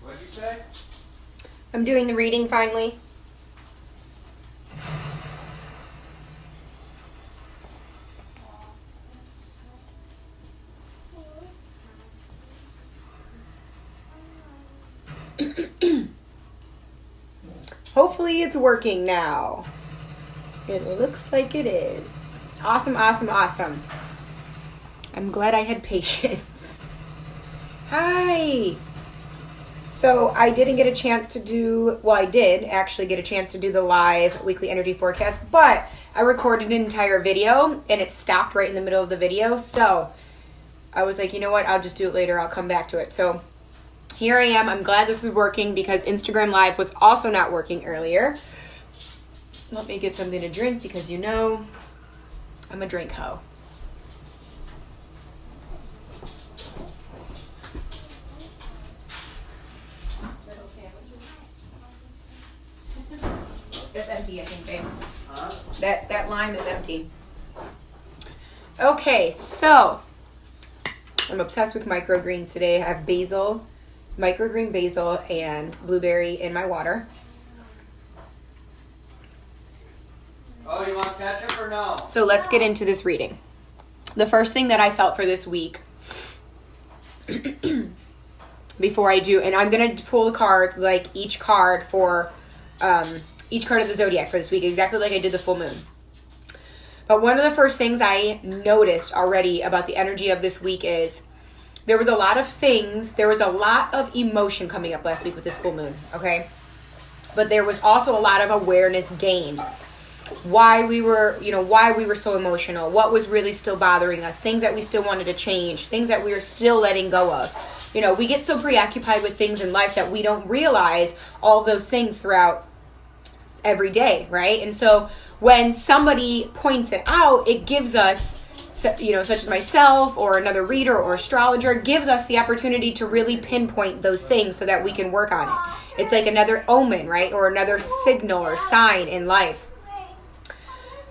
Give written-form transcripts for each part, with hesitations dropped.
What'd you say? I'm doing the reading finally. Hopefully it's working now. It looks like it is. Awesome, awesome, awesome. I'm glad I had patience. Hi. So I didn't get a chance to do, well, I did actually get a chance to do the live weekly energy forecast, but I recorded an entire video and it stopped right in the middle of the video. So I was like, you know what? I'll just do it later. I'll come back to it. So here I am. I'm glad this is working because Instagram Live was also not working earlier. Let me get something to drink because you know I'm a drink hoe. That's empty, I think, babe. Huh? That lime is empty. Okay, so I'm obsessed with microgreens today. I have basil, microgreen basil, and blueberry in my water. Oh, you want ketchup or no? So let's get into this reading. The first thing that I felt for this week, before I do, and I'm going to pull the cards, like each card for, each card of the Zodiac for this week, exactly like I did the full moon. But one of the first things I noticed already about the energy of this week is there was a lot of things, there was a lot of emotion coming up last week with this full moon, okay? But there was also a lot of awareness gained. Why we were so emotional, what was really still bothering us, things that we still wanted to change, things that we were still letting go of. You know, we get so preoccupied with things in life that we don't realize all those things throughout every day, right? And so when somebody points it out, it gives us, you know, such as myself or another reader or astrologer, gives us the opportunity to really pinpoint those things so that we can work on it. It's like another omen, right? Or another signal or sign in life.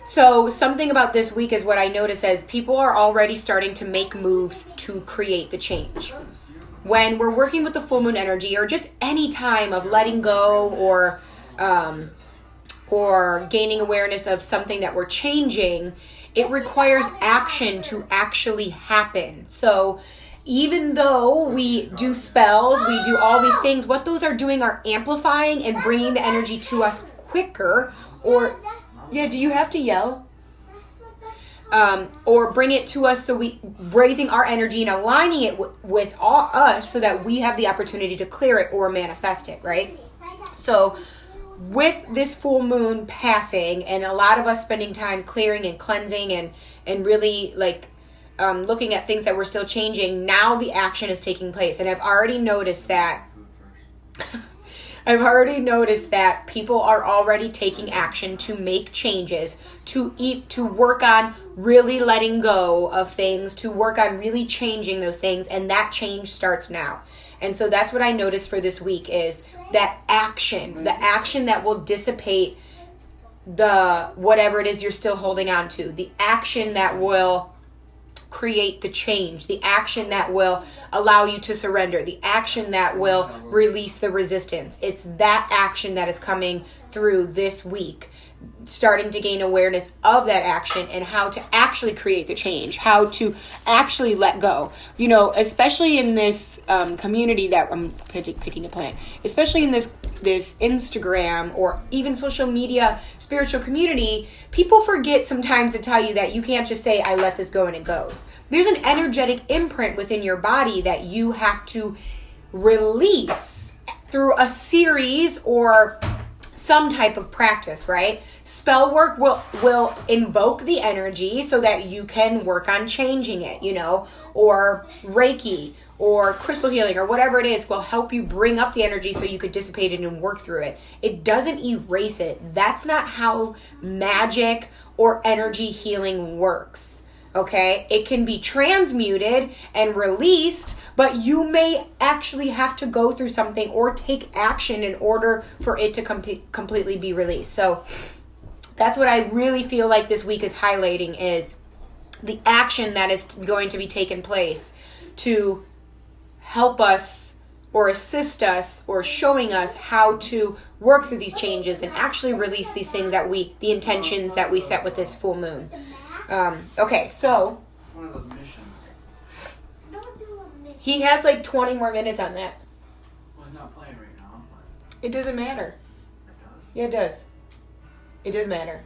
So something about this week is what I notice as people are already starting to make moves to create the change. When we're working with the full moon energy or just any time of letting go or gaining awareness of something that we're changing, it requires action to actually happen. So even though we do spells, we do all these things, what those are doing are amplifying and bringing the energy to us quicker. Or yeah, do you have to yell? Or bring it to us, so we raising our energy and aligning it with all us so that we have the opportunity to clear it or manifest it, right? So with this full moon passing and a lot of us spending time clearing and cleansing and really like looking at things that we're still changing, now the action is taking place. And I've already noticed that people are already taking action to make changes, to work on really letting go of things, to work on really changing those things, and that change starts now. And so that's what I noticed for this week is that action, the action that will dissipate the whatever it is you're still holding on to, the action that will create the change, the action that will allow you to surrender, the action that will release the resistance. It's that action that is coming through this week, starting to gain awareness of that action and how to actually create the change, how to actually let go. You know, especially in this community that I'm picking a plant, especially in this Instagram or even social media spiritual community, people forget sometimes to tell you that you can't just say, I let this go and it goes. There's an energetic imprint within your body that you have to release through a series or some type of practice, right? Spell work will invoke the energy so that you can work on changing it, you know, or Reiki or crystal healing or whatever it is will help you bring up the energy so you could dissipate it and work through it. It doesn't erase it. That's not how magic or energy healing works. Okay, it can be transmuted and released, but you may actually have to go through something or take action in order for it to completely be released. So that's what I really feel like this week is highlighting is the action that is going to be taking place to help us or assist us or showing us how to work through these changes and actually release these things that the intentions that we set with this full moon. Okay, so It's one of those missions. he has like 20 more minutes on that. Well, he's not playing right now, but It doesn't matter. it does. Yeah, it does. It does matter.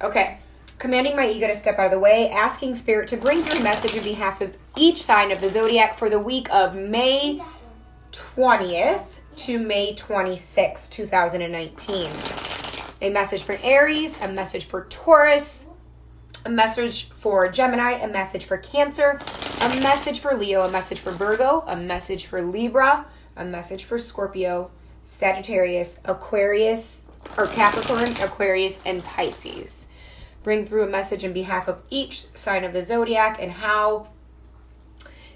Okay. Commanding my ego to step out of the way, asking Spirit to bring through a message on behalf of each sign of the Zodiac for the week of May 20th to May 26th, 2019. A message for Aries, a message for Taurus, a message for Gemini, a message for Cancer, a message for Leo, a message for Virgo, a message for Libra, a message for Scorpio, Sagittarius, Aquarius, or Capricorn, Aquarius, and Pisces. Bring through a message on behalf of each sign of the Zodiac and how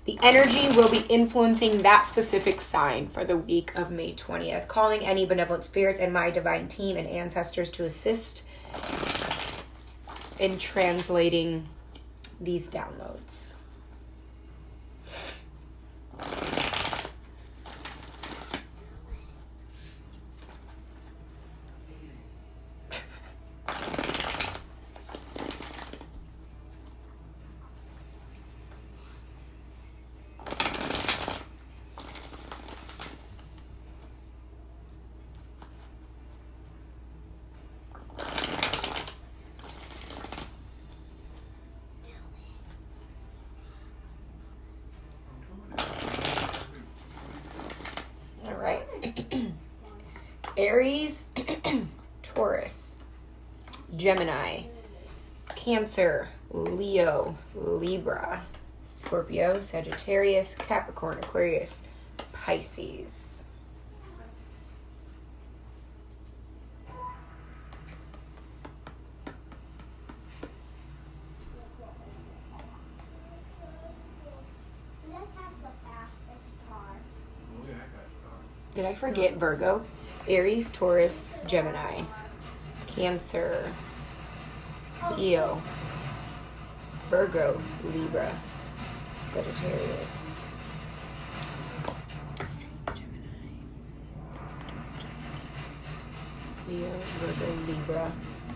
the energy will be influencing that specific sign for the week of May 20th. Calling any benevolent spirits and my divine team and ancestors to assist in translating these downloads. Aries, Taurus, Gemini, Cancer, Leo, Libra, Scorpio, Sagittarius, Capricorn, Aquarius, Pisces. Did I forget Virgo? Aries, Taurus, Gemini, Cancer, Leo, Virgo, Libra, Sagittarius, Leo, Virgo, Libra,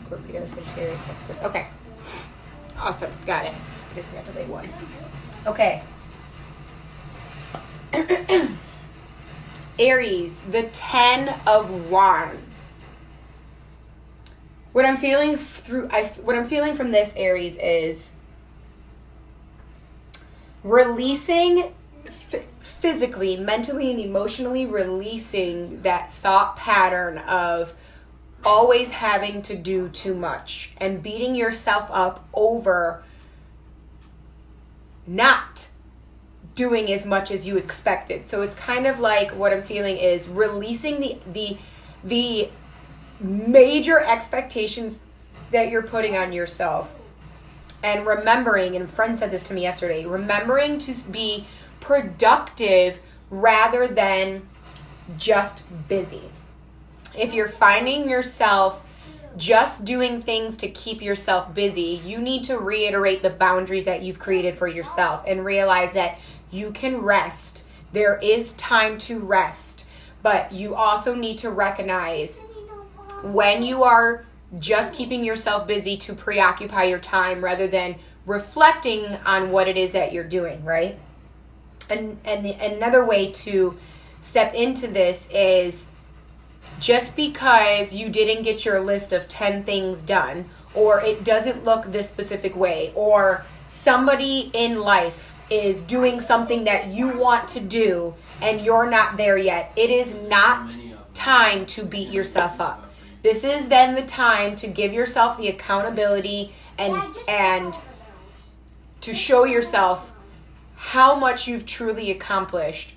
Scorpio, Sagittarius, Capricorn. Okay. Awesome. Got it. I just forgot to lay one. Okay. Aries, the 10 of Wands. What I'm feeling from this, Aries, is releasing physically, mentally, and emotionally releasing that thought pattern of always having to do too much and beating yourself up over not doing as much as you expected. So it's kind of like what I'm feeling is releasing the major expectations that you're putting on yourself, and remembering, and a friend said this to me yesterday, remembering to be productive rather than just busy. If you're finding yourself just doing things to keep yourself busy, you need to reiterate the boundaries that you've created for yourself and realize that you can rest. There is time to rest, but you also need to recognize when you are just keeping yourself busy to preoccupy your time rather than reflecting on what it is that you're doing, right? And another way to step into this is just because you didn't get your list of 10 things done, or it doesn't look this specific way, or somebody in life is doing something that you want to do and you're not there yet, it is not time to beat yourself up. This is then the time to give yourself the accountability and to show yourself how much you've truly accomplished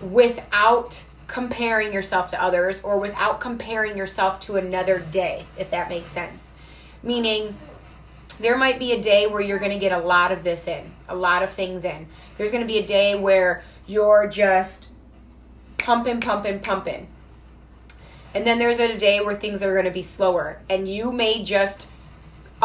without comparing yourself to others or without comparing yourself to another day, if that makes sense. Meaning, there might be a day where you're going to get a lot of this in, a lot of things in. There's going to be a day where you're just pumping. And then there's a day where things are going to be slower. And you may just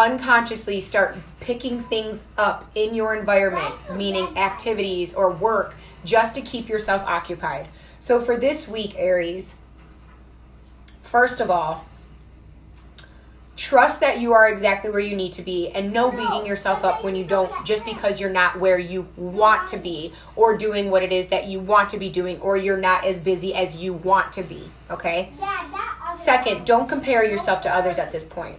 unconsciously start picking things up in your environment, meaning activities or work, just to keep yourself occupied. So for this week, Aries, first of all, trust that you are exactly where you need to be, and no beating yourself up when you don't, just because you're not where you want to be or doing what it is that you want to be doing, or you're not as busy as you want to be, okay? Second, don't compare yourself to others at this point.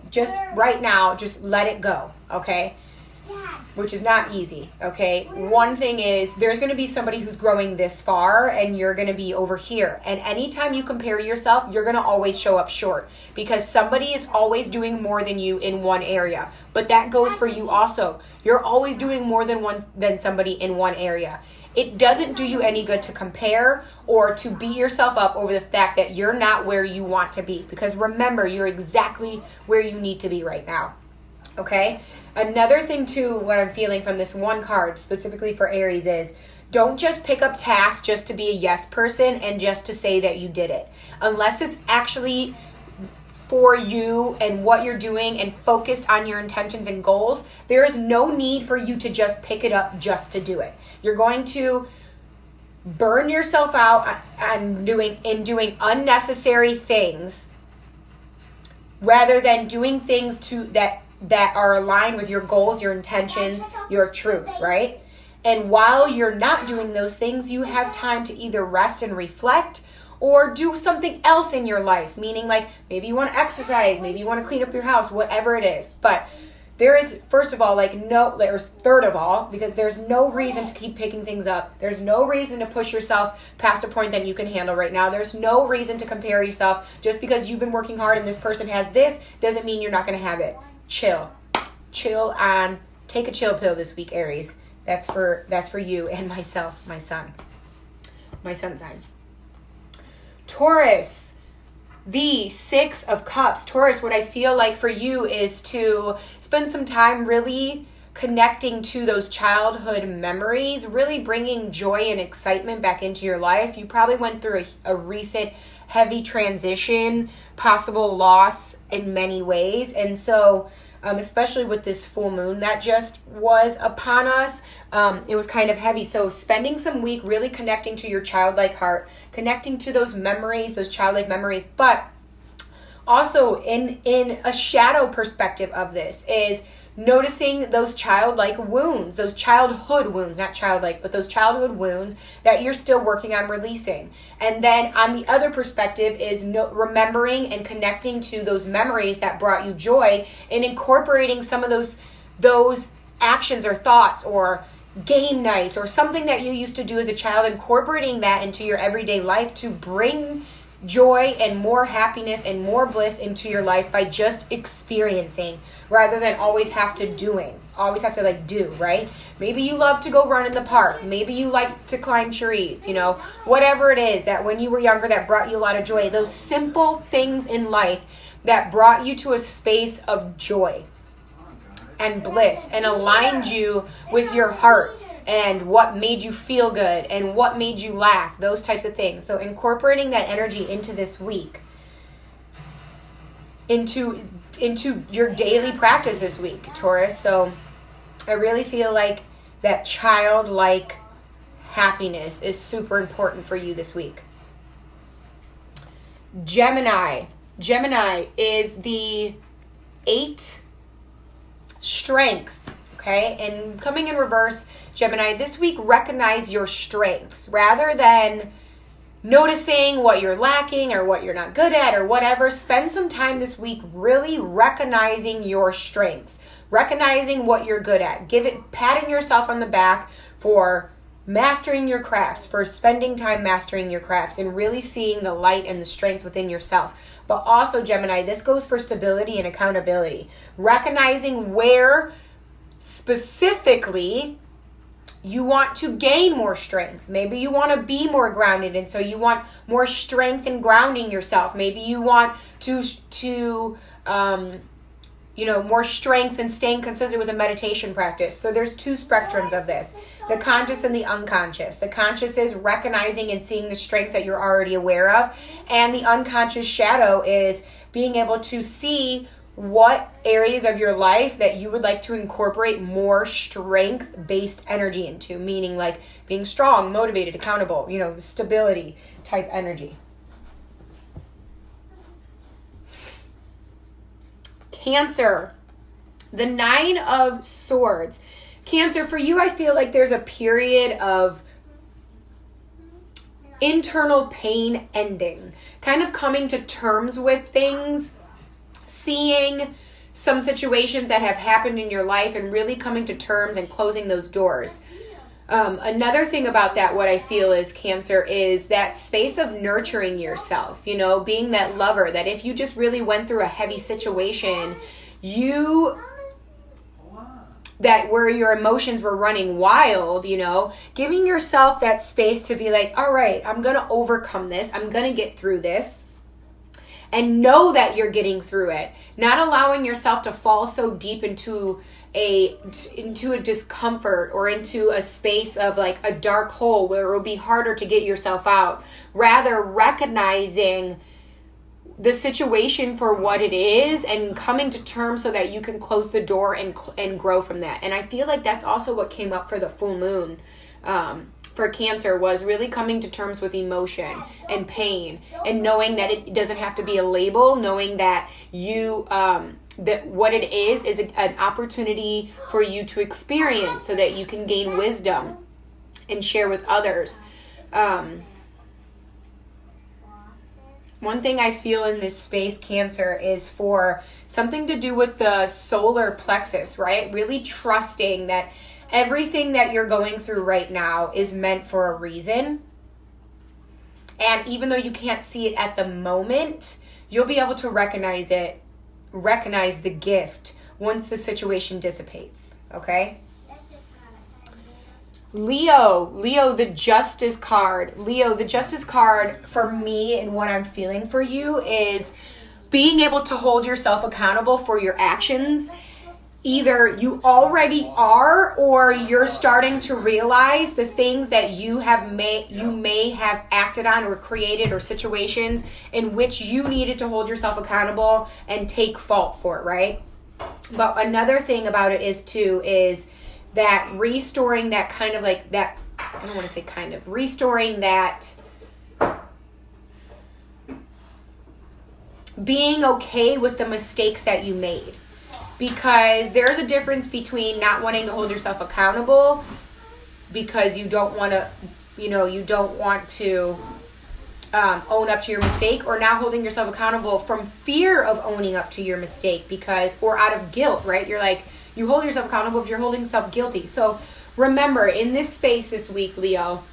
Just right now, just let it go, okay? Which is not easy, okay? One thing is, there's going to be somebody who's growing this far and you're going to be over here. And anytime you compare yourself, you're going to always show up short, because somebody is always doing more than you in one area. But that goes for you also. You're always doing more than somebody in one area. It doesn't do you any good to compare or to beat yourself up over the fact that you're not where you want to be, because remember, you're exactly where you need to be right now, okay? Another thing too, what I'm feeling from this one card specifically for Aries is, don't just pick up tasks just to be a yes person and just to say that you did it. Unless it's actually for you and what you're doing and focused on your intentions and goals, there is no need for you to just pick it up just to do it. You're going to burn yourself out on doing unnecessary things, rather than doing things that are aligned with your goals, your intentions, your truth, right? And while you're not doing those things, you have time to either rest and reflect or do something else in your life, meaning like maybe you want to exercise, maybe you want to clean up your house, whatever it is. But there is, first of all, third of all, because there's no reason to keep picking things up. There's no reason to push yourself past a point that you can handle right now. There's no reason to compare yourself. Just because you've been working hard and this person has this doesn't mean you're not going to have it. Chill on, take a chill pill this week, Aries. That's for you and myself, my sun sign. Taurus, the 6 of Cups. Taurus, what I feel like for you is to spend some time really connecting to those childhood memories, really bringing joy and excitement back into your life. You probably went through a recent heavy transition, possible loss in many ways. And so, especially with this full moon that just was upon us, it was kind of heavy. So spending some week really connecting to your childlike heart, connecting to those memories, those childlike memories, but also in a shadow perspective of this is noticing those childlike wounds, those childhood wounds, not childlike, but those childhood wounds that you're still working on releasing. And then on the other perspective is remembering and connecting to those memories that brought you joy, and incorporating some of those actions or thoughts or game nights or something that you used to do as a child, incorporating that into your everyday life to bring joy and more happiness and more bliss into your life by just experiencing, rather than always have to do, right? Maybe you love to go run in the park. Maybe you like to climb trees, whatever it is that when you were younger that brought you a lot of joy, those simple things in life that brought you to a space of joy and bliss and aligned you with your heart and what made you feel good and what made you laugh, those types of things. So incorporating that energy into this week, into your daily practice this week, Taurus. So I really feel like that childlike happiness is super important for you this week. Gemini is the 8 strength, okay? And coming in reverse, Gemini, this week recognize your strengths rather than noticing what you're lacking or what you're not good at or whatever. Spend some time this week really recognizing your strengths, recognizing what you're good at. Patting yourself on the back for mastering your crafts, for spending time mastering your crafts and really seeing the light and the strength within yourself. But also, Gemini, this goes for stability and accountability. Recognizing where specifically you want to gain more strength. Maybe you want to be more grounded, and so you want more strength in grounding yourself. Maybe you want to more strength in staying consistent with a meditation practice. So there's 2 spectrums of this, the conscious and the unconscious. The conscious is recognizing and seeing the strengths that you're already aware of, and the unconscious shadow is being able to see what areas of your life that you would like to incorporate more strength-based energy into, meaning like being strong, motivated, accountable, you know, stability type energy. Cancer, the 9 of Swords. Cancer, for you, I feel like there's a period of internal pain ending, kind of coming to terms with things, seeing some situations that have happened in your life and really coming to terms and closing those doors. Another thing about that, what I feel is, Cancer, is that space of nurturing yourself, you know, being that lover, that if you just really went through a heavy situation, that where your emotions were running wild, you know, giving yourself that space to be like, all right, I'm going to overcome this. I'm going to get through this. And know that you're getting through it. Not allowing yourself to fall so deep into a discomfort or into a space of like a dark hole where it will be harder to get yourself out. Rather, recognizing the situation for what it is and coming to terms so that you can close the door and grow from that. And I feel like that's also what came up for the full moon for Cancer, was really coming to terms with emotion and pain and knowing that it doesn't have to be a label, knowing that you that what it is an opportunity for you to experience so that you can gain wisdom and share with others. One thing I feel in this space, Cancer, is for something to do with the solar plexus, right? Really trusting that everything that you're going through right now is meant for a reason. And even though you can't see it at the moment, you'll be able to recognize the gift once the situation dissipates, okay? Leo, the Justice card. Leo, the Justice card for me and what I'm feeling for you is being able to hold yourself accountable for your actions. Either you already are, or you're starting to realize the things that you may have acted on or created, or situations in which you needed to hold yourself accountable and take fault for it, right? But another thing about it is that restoring that kind of like that, I don't want to say kind of, restoring that being okay with the mistakes that you made. Because there's a difference between not wanting to hold yourself accountable because you don't want to, own up to your mistake, or not holding yourself accountable from fear of owning up to your mistake or out of guilt, right? You're like, you hold yourself accountable if you're holding yourself guilty. So remember, in this space this week, Leo,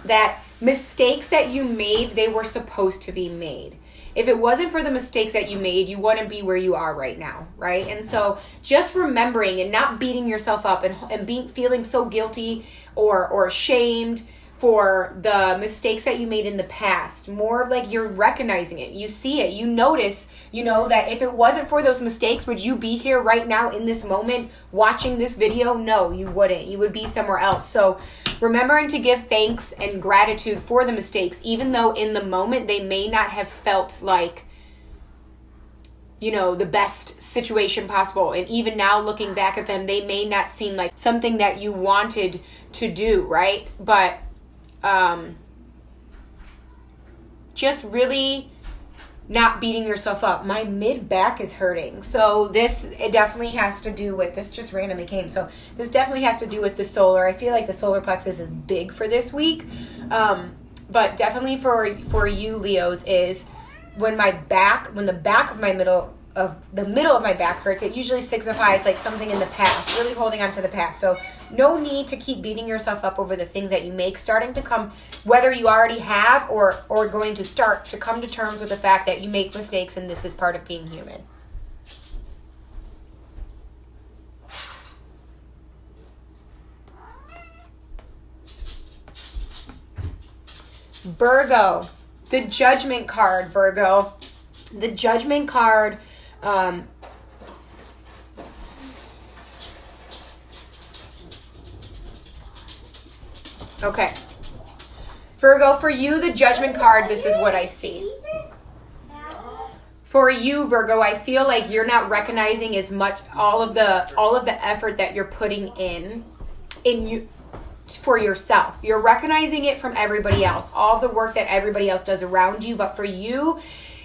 that mistakes that you made, they were supposed to be made. If it wasn't for the mistakes that you made, you wouldn't be where you are right now, right? And so just remembering and not beating yourself up and feeling so guilty or ashamed for the mistakes that you made in the past. More of like you're recognizing it. You see it. You notice, that if it wasn't for those mistakes, would you be here right now in this moment watching this video? No, you wouldn't. You would be somewhere else. So remembering to give thanks and gratitude for the mistakes, even though in the moment they may not have felt like, the best situation possible. And even now looking back at them, they may not seem like something that you wanted to do, right? But just really not beating yourself up. My mid back is hurting. So it definitely has to do with, this just randomly came. So this definitely has to do with the solar. I feel like the solar plexus is big for this week. But definitely for you Leos is when the middle of my back hurts, it usually signifies like something in the past, really holding on to the past. So no need to keep beating yourself up over the things that you make, starting to come, whether you already have or going to start to come to terms with the fact that you make mistakes and this is part of being human. Virgo, the Judgment card, Virgo. The Judgment card, okay. Virgo, for you, the Judgment card, this is what I see. For you, Virgo, I feel like you're not recognizing as much all of the effort that you're putting in you for yourself. You're recognizing it from everybody else, all the work that everybody else does around you. But for you,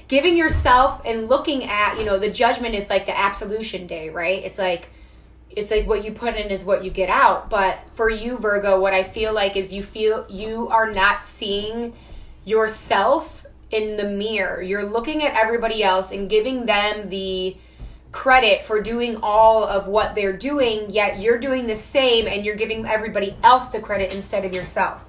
giving yourself and looking at, the judgment is like the absolution day, right? It's like what you put in is what you get out. But for you, Virgo, what I feel like is you are not seeing yourself in the mirror. You're looking at everybody else and giving them the credit for doing all of what they're doing, yet you're doing the same and you're giving everybody else the credit instead of yourself.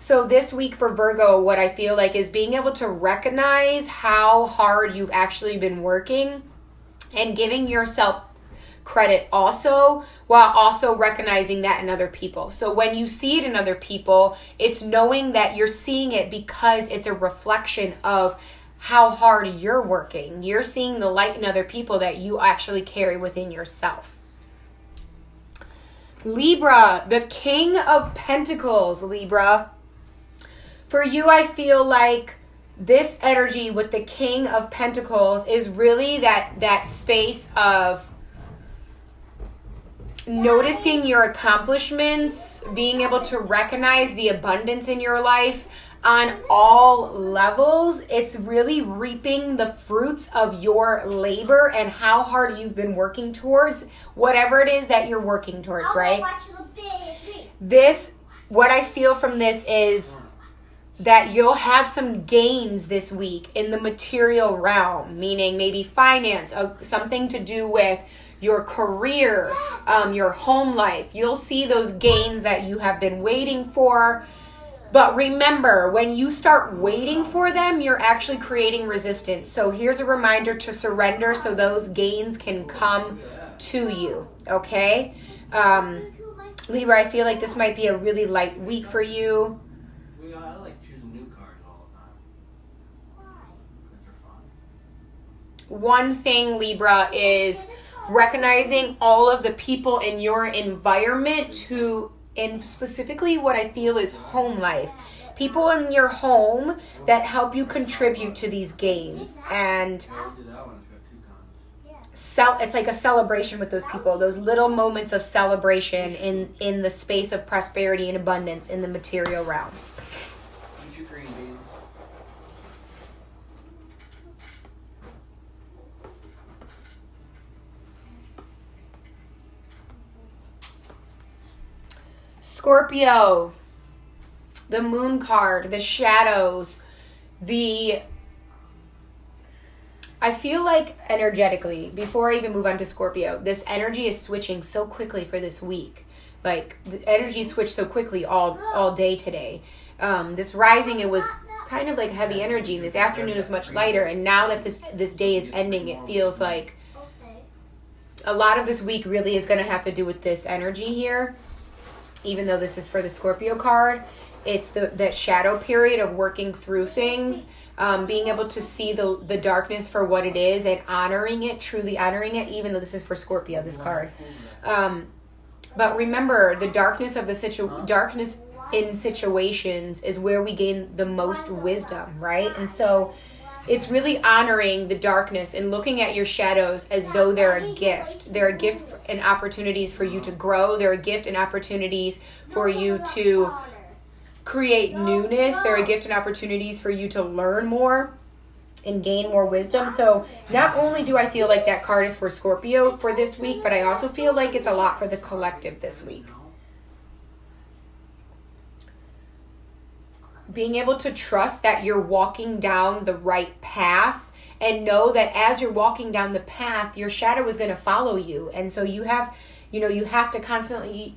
So this week for Virgo, what I feel like is being able to recognize how hard you've actually been working and giving yourself credit also, while also recognizing that in other people. So when you see it in other people, it's knowing that you're seeing it because it's a reflection of how hard you're working. You're seeing the light in other people that you actually carry within yourself. Libra, the King of Pentacles, Libra. For you, I feel like this energy with the King of Pentacles is really that space of noticing your accomplishments, being able to recognize the abundance in your life on all levels. It's really reaping the fruits of your labor and how hard you've been working towards whatever it is that you're working towards, right? What I feel from this is that you'll have some gains this week in the material realm, meaning maybe finance, something to do with your career, your home life. You'll see those gains that you have been waiting for. But remember, when you start waiting for them, you're actually creating resistance. So here's a reminder to surrender so those gains can come to you, okay? Libra, I feel like this might be a really light week for you. I like choosing new cards all the time. Why? Because they're fun. One thing, Libra, is recognizing all of the people in your environment and specifically what I feel is home life. People in your home that help you contribute to these gains. And it's like a celebration with those people, those little moments of celebration in the space of prosperity and abundance in the material realm. Eat your green beans. Scorpio, the moon card, the shadows, I feel like energetically, before I even move on to Scorpio, this energy is switching so quickly for this week. Like, the energy switched so quickly all day today. This rising, it was kind of like heavy energy, and this afternoon is much lighter. And now that this day is ending, it feels like a lot of this week really is going to have to do with this energy here. Even though this is for the Scorpio card, it's that shadow period of working through things, being able to see the darkness for what it is and honoring it, truly honoring it, even though this is for Scorpio, this card. But remember, the darkness of darkness in situations is where we gain the most wisdom, right? And so it's really honoring the darkness and looking at your shadows as though they're a gift. They're a gift and opportunities for you to grow. They're a gift and opportunities for you to create newness. They're a gift and opportunities for you to learn more and gain more wisdom. So not only do I feel like that card is for Scorpio for this week, but I also feel like it's a lot for the collective this week. Being able to trust that you're walking down the right path and know that as you're walking down the path, your shadow is going to follow you. And so you have to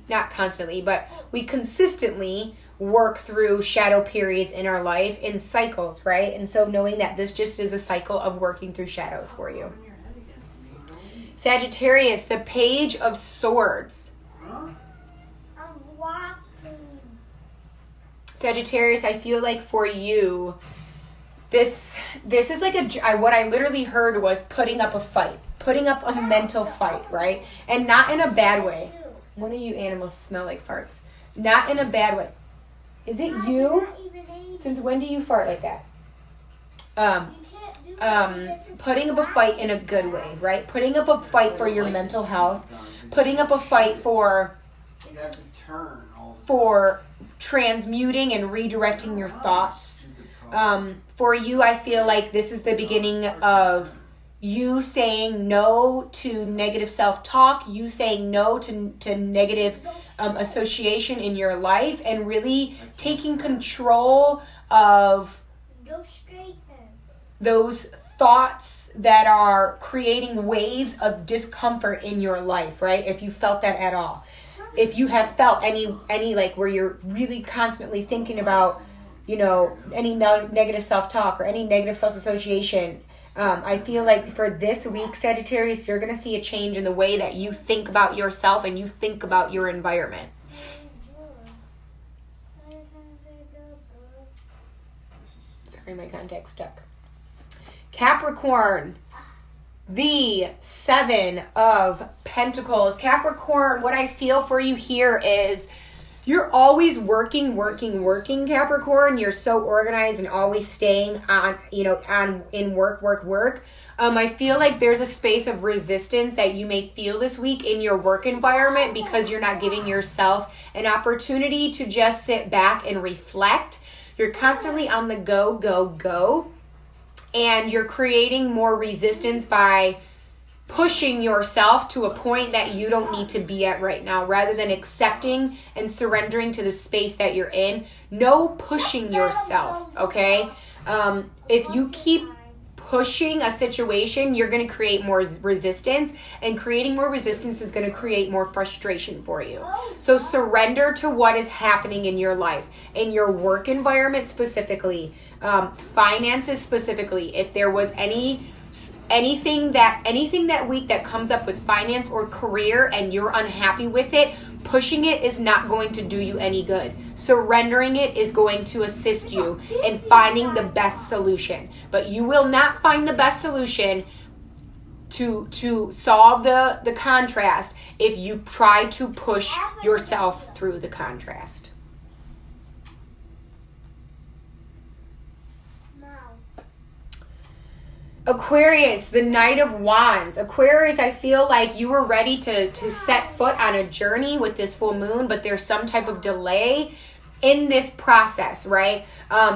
we consistently work through shadow periods in our life in cycles, right? And so knowing that this just is a cycle of working through shadows for you. Sagittarius, the Page of Swords. Sagittarius, I feel like for you, this is like what I literally heard was putting up a mental fight, right? And not in a bad way. One of you animals smell like farts. Not in a bad way. Is it you? Since when do you fart like that? putting up a fight in a good way, right? Putting up a fight for your mental health, putting up a fight for transmuting and redirecting your thoughts. For you, I feel like this is the beginning of you saying no to negative self-talk, you saying no to negative association in your life, and really taking control of those thoughts that are creating waves of discomfort in your life, right? If you felt that at all. If you have felt any like where you're really constantly thinking about, you know, any negative self-talk or any negative self-association, I feel like for this week, Sagittarius, you're going to see a change in the way that you think about yourself and you think about your environment. Sorry, my contact's stuck. Capricorn, the 7 of Pentacles. Capricorn, what I feel for you here is you're always working, Capricorn. You're so organized and always staying in work. I feel like there's a space of resistance that you may feel this week in your work environment because you're not giving yourself an opportunity to just sit back and reflect. You're constantly on the go. And you're creating more resistance by pushing yourself to a point that you don't need to be at right now, rather than accepting and surrendering to the space that you're in. No pushing yourself, okay? If you keep pushing a situation, you're going to create more resistance, and creating more resistance is going to create more frustration for you. So surrender to what is happening in your life, in your work environment specifically, finances specifically. If there was anything that week that comes up with finance or career and you're unhappy with it, pushing it is not going to do you any good. Surrendering it is going to assist you in finding the best solution. But you will not find the best solution to solve the contrast if you try to push yourself through the contrast. Aquarius, the Knight of Wands. Aquarius, I feel like you were ready to set foot on a journey with this full moon, but there's some type of delay in this process, right?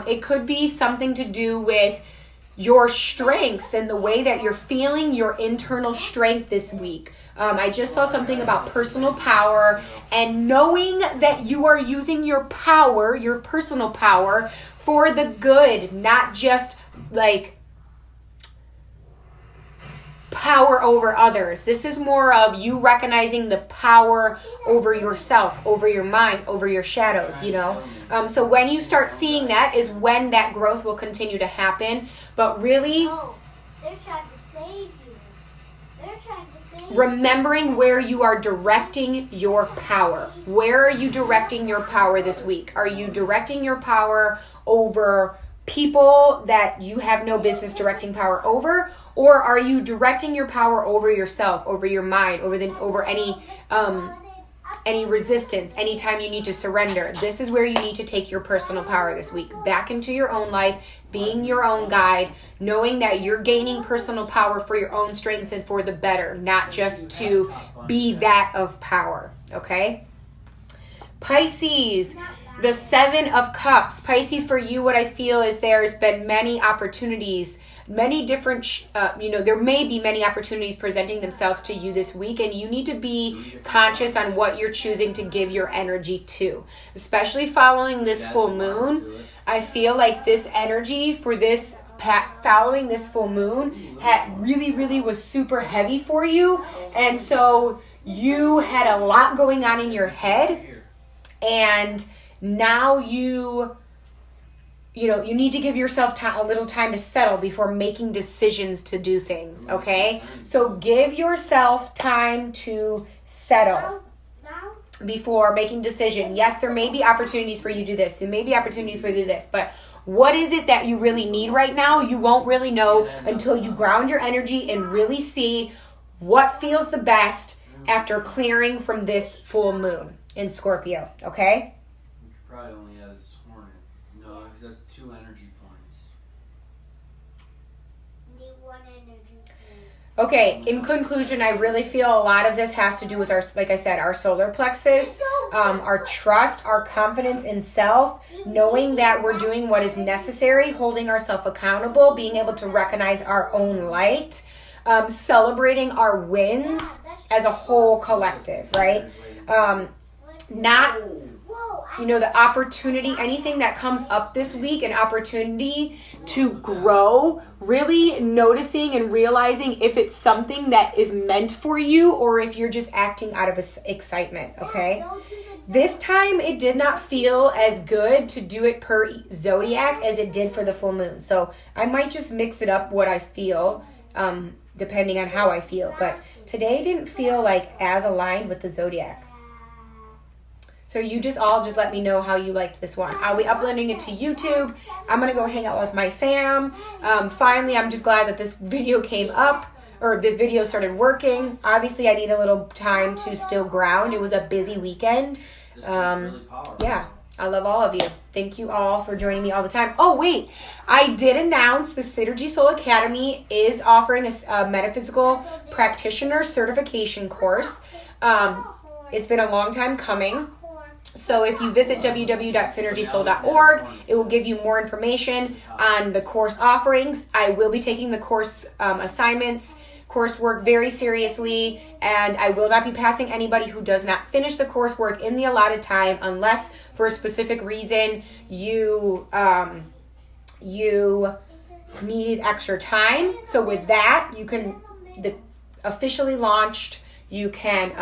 It could be something to do with your strengths and the way that you're feeling your internal strength this week. I just saw something about personal power and knowing that you are using your power, your personal power, for the good, not just like power over others. This is more of you recognizing the power over yourself, over your mind, over your shadows, you know. So when you start seeing that is when that growth will continue to happen. But really, they're trying to save you. They're trying to save remembering where you are directing your power. Where are you directing your power this week? Are you directing your power over people that you have no business directing power over, or are you directing your power over yourself, over your mind, over any resistance, anytime you need to surrender? This is where you need to take your personal power this week back into your own life, being your own guide, knowing that you're gaining personal power for your own strengths and for the better, not just to be that of power, okay? Pisces, the 7 of Cups. Pisces, for you, what I feel is there's been many opportunities, many different, there may be many opportunities presenting themselves to you this week, and you need to be conscious on what you're choosing to give your energy to. Especially following this full moon, I feel like this energy for this following this full moon had really was super heavy for you, and so you had a lot going on in your head, and now you need to give yourself a little time to settle before making decisions to do things, okay? So give yourself time to settle before making decision. Yes, there may be opportunities for you to do this. There may be opportunities for you to do this, but what is it that you really need right now? You won't really know until you ground your energy and really see what feels the best after clearing from this full moon in Scorpio, okay? Probably only add this hornet. No, because that's 2 energy points. Okay, in conclusion, I really feel a lot of this has to do with our, like I said, our solar plexus, our trust, our confidence in self, knowing that we're doing what is necessary, holding ourselves accountable, being able to recognize our own light, celebrating our wins as a whole collective, right? Not, the opportunity, anything that comes up this week, an opportunity to grow, really noticing and realizing if it's something that is meant for you or if you're just acting out of excitement, okay? This time, it did not feel as good to do it per Zodiac as it did for the full moon. So I might just mix it up what I feel, depending on how I feel. But today didn't feel like as aligned with the Zodiac. So you just let me know how you liked this one. I'll be uploading it to YouTube. I'm going to go hang out with my fam. Finally, I'm just glad that this video came up, or this video started working. Obviously, I need a little time to still ground. It was a busy weekend. Yeah, I love all of you. Thank you all for joining me all the time. Oh, wait. I did announce the Synergy Soul Academy is offering a metaphysical practitioner certification course. It's been a long time coming. So if you visit www.synergysoul.org, it will give you more information on the course offerings. I will be taking the course assignments, coursework very seriously, and I will not be passing anybody who does not finish the coursework in the allotted time unless for a specific reason you need extra time. So with that, officially launched. You can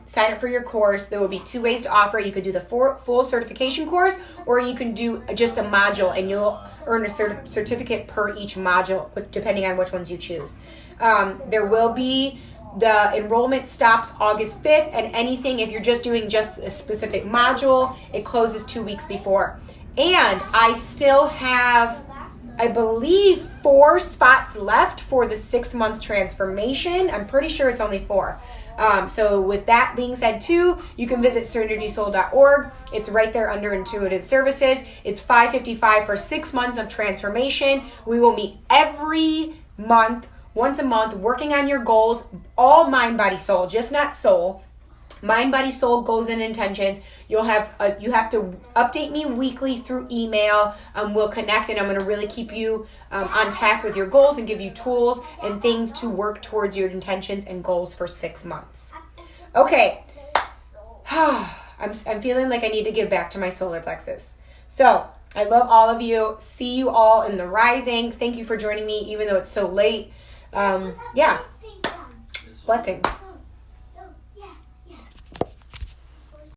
sign up for your course. There will be 2 ways to offer. You could do the full certification course, or you can do just a module, and you'll earn a certificate per each module, depending on which ones you choose. There will be, the enrollment stops August 5th, and anything, if you're just doing just a specific module, it closes 2 weeks before. And I still have, I believe, 4 spots left for the 6-month transformation. I'm pretty sure it's only 4. So with that being said too, you can visit synergysoul.org. It's right there under intuitive services. It's $555 for 6 months of transformation. We will meet every month, once a month, working on your goals, all mind, body, soul, just not soul. Mind, body, soul, goals, and intentions. You have to update me weekly through email. We'll connect, and I'm going to really keep you on task with your goals and give you tools and things to work towards your intentions and goals for 6 months. Okay. I'm feeling like I need to give back to my solar plexus. So I love all of you. See you all in the rising. Thank you for joining me, even though it's so late. Yeah. Blessings.